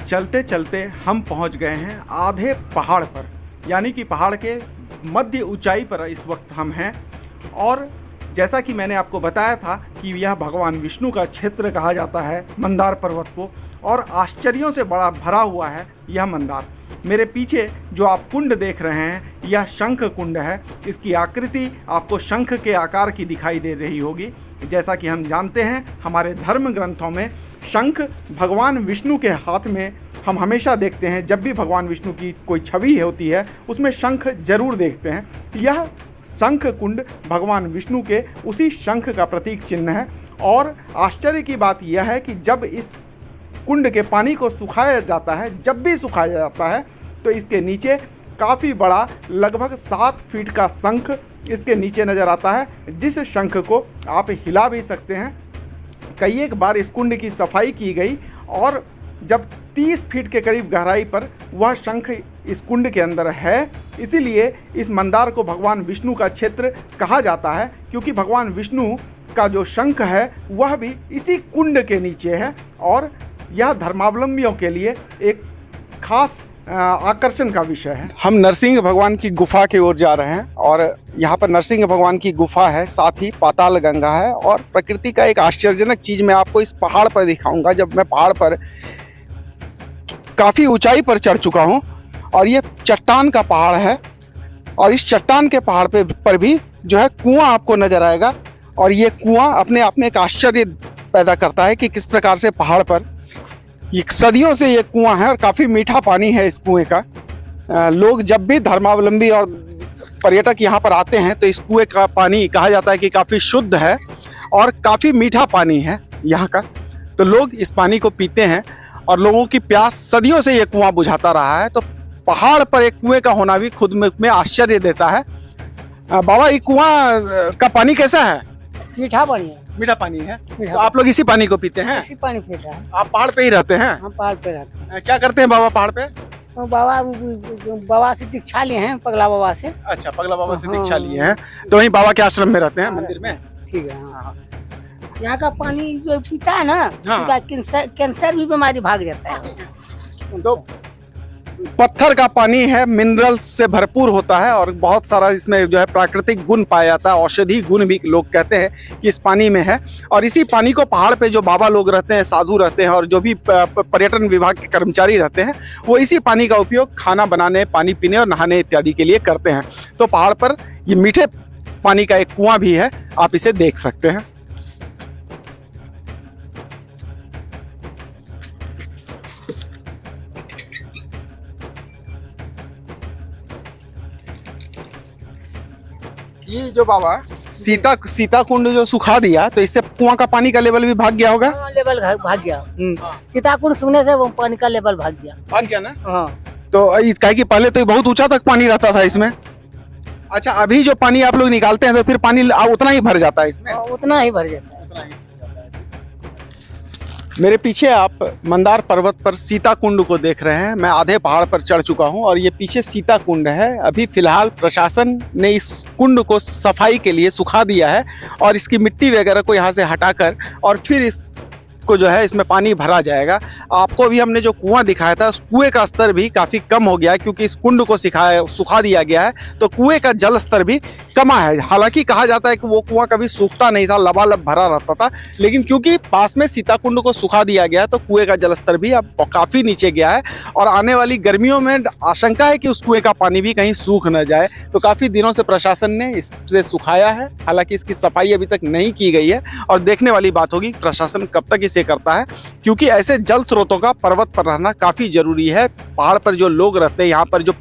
चलते चलते हम पहुंच गए हैं आधे पहाड़ पर, यानी कि पहाड़ के मध्य ऊंचाई पर इस वक्त हम हैं। और जैसा कि मैंने आपको बताया था कि यह भगवान विष्णु का क्षेत्र कहा जाता है मंदार पर्वत को, और आश्चर्यों से बड़ा भरा हुआ है यह मंदार। मेरे पीछे जो आप कुंड देख रहे हैं यह शंख कुंड है। इसकी आकृति आपको शंख के आकार की दिखाई दे रही होगी। जैसा कि हम जानते हैं हमारे धर्म ग्रंथों में शंख भगवान विष्णु के हाथ में हम हमेशा देखते हैं। जब भी भगवान विष्णु की कोई छवि होती है उसमें शंख जरूर देखते हैं। यह शंख कुंड भगवान विष्णु के उसी शंख का प्रतीक चिन्ह है। और आश्चर्य की बात यह है कि जब इस कुंड के पानी को सुखाया जाता है, जब भी सुखाया जाता है, तो इसके नीचे काफ़ी बड़ा लगभग 7 फीट का शंख इसके नीचे नज़र आता है, जिस शंख को आप हिला भी सकते हैं। कई एक बार इस कुंड की सफाई की गई और जब 30 फीट के करीब गहराई पर वह शंख इस कुंड के अंदर है, इसीलिए इस मंदार को भगवान विष्णु का क्षेत्र कहा जाता है, क्योंकि भगवान विष्णु का जो शंख है वह भी इसी कुंड के नीचे है। और यह धर्मावलंबियों के लिए एक खास आकर्षण का विषय है। हम नरसिंह भगवान की गुफा की ओर जा रहे हैं और यहाँ पर नरसिंह भगवान की गुफा है, साथ ही पाताल गंगा है। और प्रकृति का एक आश्चर्यजनक चीज़ मैं आपको इस पहाड़ पर दिखाऊंगा। जब मैं पहाड़ पर काफ़ी ऊंचाई पर चढ़ चुका हूँ और ये चट्टान का पहाड़ है, और इस चट्टान के पहाड़ पर भी जो है कुआं आपको नज़र आएगा। और ये कुआं अपने आप में एक आश्चर्य पैदा करता है कि किस प्रकार से पहाड़ पर ये सदियों से ये कुआं है और काफ़ी मीठा पानी है इस कुएं का। लोग जब भी धर्मावलंबी और पर्यटक यहाँ पर आते हैं तो इस कुएं का पानी कहा जाता है कि काफ़ी शुद्ध है और काफ़ी मीठा पानी है यहाँ का। तो लोग इस पानी को पीते हैं और लोगों की प्यास सदियों से ये कुआं बुझाता रहा है। तो पहाड़ पर एक कुएं का होना भी खुद में आश्चर्य देता है। बाबा, ये कुआं का पानी कैसा है? मीठा पानी है। मीठा पानी है। तो आप लोग इसी पानी को पीते हैं? इसी पानी पीता है। आप पहाड़ पे ही रहते हैं? हम पहाड़ पे रहते हैं। क्या करते हैं बाबा पहाड़ पे? तो बाबा से दीक्षा लिए हैं, पगला बाबा से। अच्छा, पगला बाबा से दीक्षा लिए हैं। तो वहीं बाबा के आश्रम में रहते हैं, मंदिर में? ठीक है। हाँ। यहाँ का पानी जो पीता है ना, हाँ। कैंसर भी बीमारी भाग जाता है। तो पत्थर का पानी है, मिनरल्स से भरपूर होता है और बहुत सारा इसमें जो है प्राकृतिक गुण पाया जाता है। औषधि गुण भी लोग कहते हैं कि इस पानी में है। और इसी पानी को पहाड़ पे जो बाबा लोग रहते हैं, साधु रहते हैं और जो भी पर्यटन विभाग के कर्मचारी रहते हैं, वो इसी पानी का उपयोग खाना बनाने, पानी पीने और नहाने इत्यादि के लिए करते हैं। तो पहाड़ पर ये मीठे पानी का एक कुआं भी है, आप इसे देख सकते हैं। ये जो बाबा सीता कुंड जो सुखा दिया, तो इससे कुआं का पानी का लेवल भी भाग गया होगा? लेवल भाग गया। सीता कुंड सुनने से वो पानी का लेवल भाग गया ना? हाँ। तो कहे कि पहले तो बहुत ऊंचा तक पानी रहता था इसमें। अच्छा, अभी जो पानी आप लोग निकालते हैं तो फिर पानी उतना ही भर जाता है इसमें? उतना ही भर जाता है। मेरे पीछे आप मंदार पर्वत पर सीता कुंड को देख रहे हैं। मैं आधे पहाड़ पर चढ़ चुका हूं और ये पीछे सीता कुंड है। अभी फिलहाल प्रशासन ने इस कुंड को सफाई के लिए सुखा दिया है और इसकी मिट्टी वगैरह को यहाँ से हटाकर और फिर इसको जो है इसमें पानी भरा जाएगा। आपको अभी हमने जो कुआं दिखाया था उस कुएं का स्तर भी काफ़ी कम हो गया है, क्योंकि इस कुंड को सुखा दिया गया है। तो कुएं का जल स्तर भी कमा है। हालांकि कहा जाता है कि वो कुआं कभी सूखता नहीं था, लबालब भरा रहता था, लेकिन क्योंकि पास में सीता कुंड को सुखा दिया गया है तो कुएं का जलस्तर भी अब काफ़ी नीचे गया है। और आने वाली गर्मियों में आशंका है कि उस कुएं का पानी भी कहीं सूख न जाए। तो काफ़ी दिनों से प्रशासन ने इसे सुखाया है, हालांकि इसकी सफाई अभी तक नहीं की गई है। और देखने वाली बात होगी प्रशासन कब तक इसे करता है, क्योंकि ऐसे जल स्रोतों का पर्वत पर रहना काफ़ी ज़रूरी है। पहाड़ पर जो लोग रहते हैं, यहाँ पर जो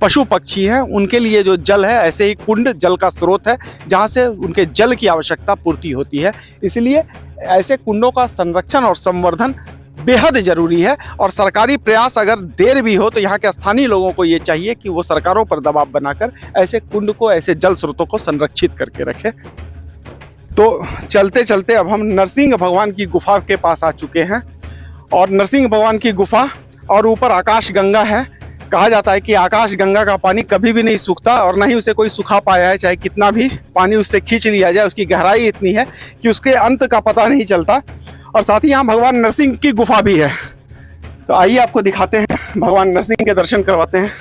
पशु पक्षी हैं, उनके लिए जो जल है, ऐसे ही कुंड जल का स्रोत है जहाँ से उनके जल की आवश्यकता पूर्ति होती है। इसलिए ऐसे कुंडों का संरक्षण और संवर्धन बेहद ज़रूरी है। और सरकारी प्रयास अगर देर भी हो तो यहाँ के स्थानीय लोगों को ये चाहिए कि वो सरकारों पर दबाव बनाकर ऐसे कुंड को, ऐसे जल स्रोतों को संरक्षित करके रखें। तो चलते चलते अब हम नरसिंह भगवान की गुफा के पास आ चुके हैं। और नरसिंह भगवान की गुफा और ऊपर आकाश गंगा है। कहा जाता है कि आकाश गंगा का पानी कभी भी नहीं सूखता और ना ही उसे कोई सुखा पाया है। चाहे कितना भी पानी उससे खींच लिया जाए, उसकी गहराई इतनी है कि उसके अंत का पता नहीं चलता। और साथ ही यहाँ भगवान नरसिंह की गुफा भी है। तो आइए आपको दिखाते हैं, भगवान नरसिंह के दर्शन करवाते हैं।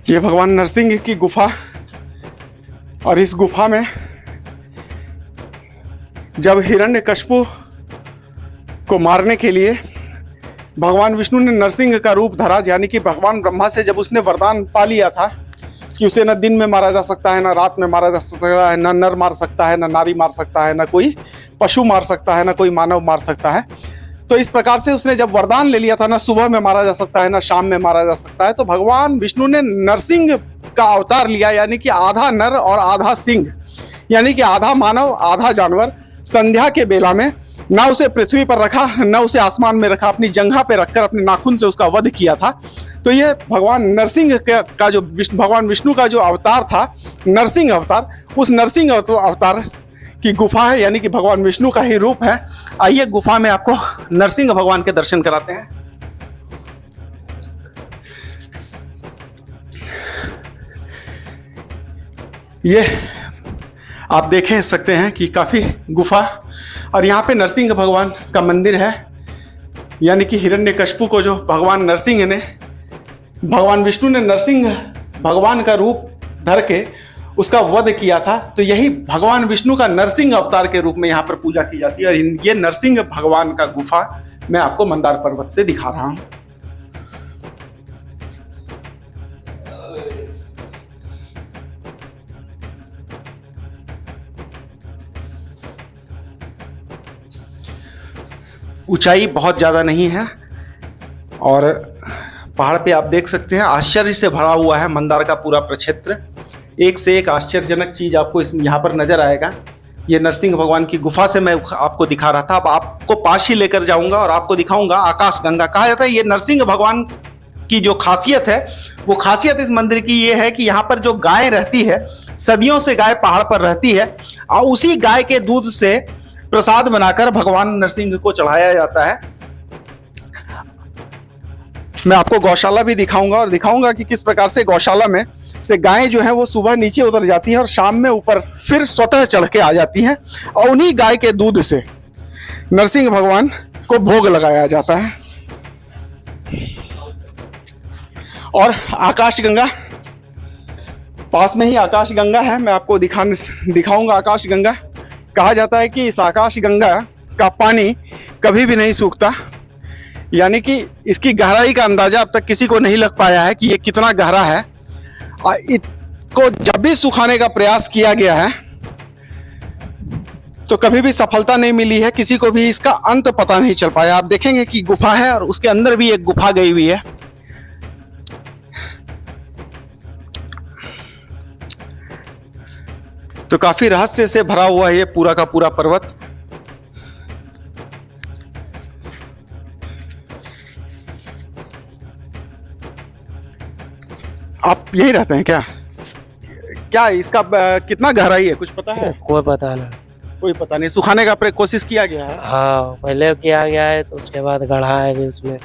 ये भगवान नरसिंह की गुफा, और इस गुफा में जब हिरण्यकश्यप को मारने के लिए भगवान विष्णु ने नरसिंह का रूप धरा, यानी कि भगवान ब्रह्मा से जब उसने वरदान पा लिया था कि उसे न दिन में मारा जा सकता है, न रात में मारा जा सकता है, न नर मार सकता है, न नारी मार सकता है, न कोई पशु मार सकता है, न कोई मानव मार सकता है। तो इस प्रकार से उसने जब वरदान ले लिया था, न सुबह में मारा जा सकता है, न शाम में मारा जा सकता है, तो भगवान विष्णु ने नरसिंह का अवतार लिया, यानी कि आधा नर और आधा सिंह, यानी कि आधा मानव आधा जानवर। संध्या के बेला में ना उसे पृथ्वी पर रखा, न उसे आसमान में रखा, अपनी जंघा पे रखकर अपने नाखून से उसका वध किया था। तो ये भगवान नरसिंह का जो भगवान विष्णु का जो अवतार था, नरसिंह अवतार, उस नरसिंह अवतार की गुफा है, यानी कि भगवान विष्णु का ही रूप है। आइए गुफा में आपको नरसिंह भगवान के दर्शन कराते हैं। ये आप देख सकते हैं कि काफ़ी गुफा, और यहाँ पे नरसिंह भगवान का मंदिर है, यानी कि हिरण्यकश्यप को जो भगवान नरसिंह ने, भगवान विष्णु ने नरसिंह भगवान का रूप धर के उसका वध किया था। तो यही भगवान विष्णु का नरसिंह अवतार के रूप में यहाँ पर पूजा की जाती है। और ये नरसिंह भगवान का गुफा मैं आपको मंदार पर्वत से दिखा रहा हूँ। ऊंचाई बहुत ज़्यादा नहीं है, और पहाड़ पे आप देख सकते हैं आश्चर्य से भरा हुआ है मंदार का पूरा प्रक्षेत्र। एक से एक आश्चर्यजनक चीज़ आपको यहाँ पर नज़र आएगा। ये नरसिंह भगवान की गुफा से मैं आपको दिखा रहा था। अब आपको पास ही लेकर जाऊंगा और आपको दिखाऊंगा आकाश गंगा। कहा जाता है ये नरसिंह भगवान की जो खासियत है, वो खासियत इस मंदिर की ये है कि यहाँ पर जो गाय रहती है, सदियों से गाय पहाड़ पर रहती है, और उसी गाय के दूध से प्रसाद बनाकर भगवान नरसिंह को चढ़ाया जाता है। मैं आपको गौशाला भी दिखाऊंगा और दिखाऊंगा कि किस प्रकार से गौशाला में से गायें जो है वो सुबह नीचे उतर जाती हैं और शाम में ऊपर फिर स्वतः चढ़ के आ जाती हैं, और उन्हीं गाय के दूध से नरसिंह भगवान को भोग लगाया जाता है। और आकाश गंगा पास में ही आकाश गंगा है, मैं आपको दिखाऊंगा आकाश गंगा। कहा जाता है कि इस आकाश गंगा का पानी कभी भी नहीं सूखता, यानी कि इसकी गहराई का अंदाजा अब तक किसी को नहीं लग पाया है कि ये कितना गहरा है। और इसको जब भी सुखाने का प्रयास किया गया है तो कभी भी सफलता नहीं मिली है, किसी को भी इसका अंत पता नहीं चल पाया। आप देखेंगे कि गुफा है और उसके अंदर भी एक गुफा गई हुई है। तो काफी रहस्य से भरा हुआ है ये पूरा का पूरा पर्वत। आप यही रहते हैं क्या? क्या इसका कितना गहराई है, कुछ पता है? कोई पता नहीं, कोई पता नहीं। सुखाने का कोशिश किया गया है? हाँ पहले किया गया है, तो उसके बाद गढ़ा है भी, उसमें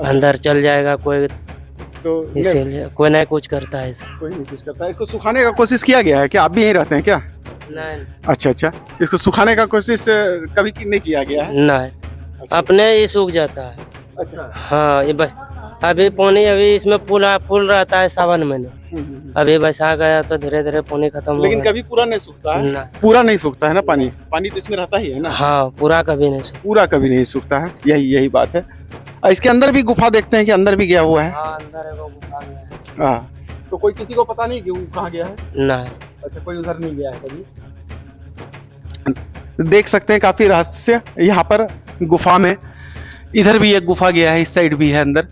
अंदर चल जाएगा कोई, तो इसीलिए कोई नहीं कुछ करता है इसको। कोई नहीं कुछ करता है। इसको सुखाने का कोशिश किया गया है क्या? आप भी यहीं रहते हैं क्या? नहीं। अच्छा अच्छा, इसको सुखाने का कोशिश कभी नहीं किया गया है? नहीं। अच्छा। अपने ही सूख जाता है। अच्छा। हाँ ये बस अभी पानी अभी इसमें फूल रहता है सावन महीने, अभी बैसाख गया तो धीरे धीरे पानी खत्म हो गया। लेकिन कभी पूरा नहीं सूखता है? ना। पूरा नहीं सूखता है ना पानी? पानी तो इसमें रहता ही है ना? हाँ पूरा कभी नहीं सूखता। पूरा कभी नहीं सूखता है, यही बात है। और इसके अंदर भी गुफा देखते हैं कि अंदर भी गया हुआ है। हाँ अंदर है वो गुफा गया है। हाँ, तो कोई किसी को पता नहीं कि वो कहाँ गया है? नहीं। अच्छा, कोई उधर नहीं गया है कभी? देख सकते हैं काफी रहस्य यहाँ पर गुफा में। इधर भी एक गुफा गया है, इस साइड भी है अंदर।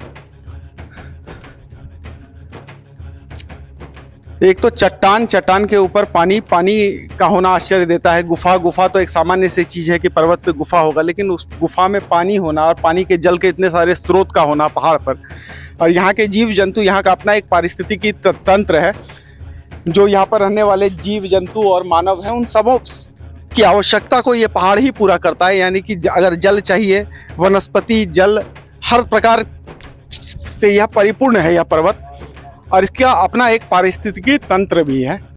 एक तो चट्टान के ऊपर पानी का होना आश्चर्य देता है। गुफा तो एक सामान्य सी चीज़ है कि पर्वत पे गुफा होगा, लेकिन उस गुफा में पानी होना और पानी के जल के इतने सारे स्रोत का होना पहाड़ पर, और यहाँ के जीव जंतु, यहाँ का अपना एक पारिस्थितिकी तंत्र है। जो यहाँ पर रहने वाले जीव जंतु और मानव हैं, उन सबों की आवश्यकता को ये पहाड़ ही पूरा करता है, यानी कि अगर जल चाहिए, वनस्पति, जल, हर प्रकार से यह परिपूर्ण है यह पर्वत। और इसका अपना एक पारिस्थितिकी तंत्र भी है।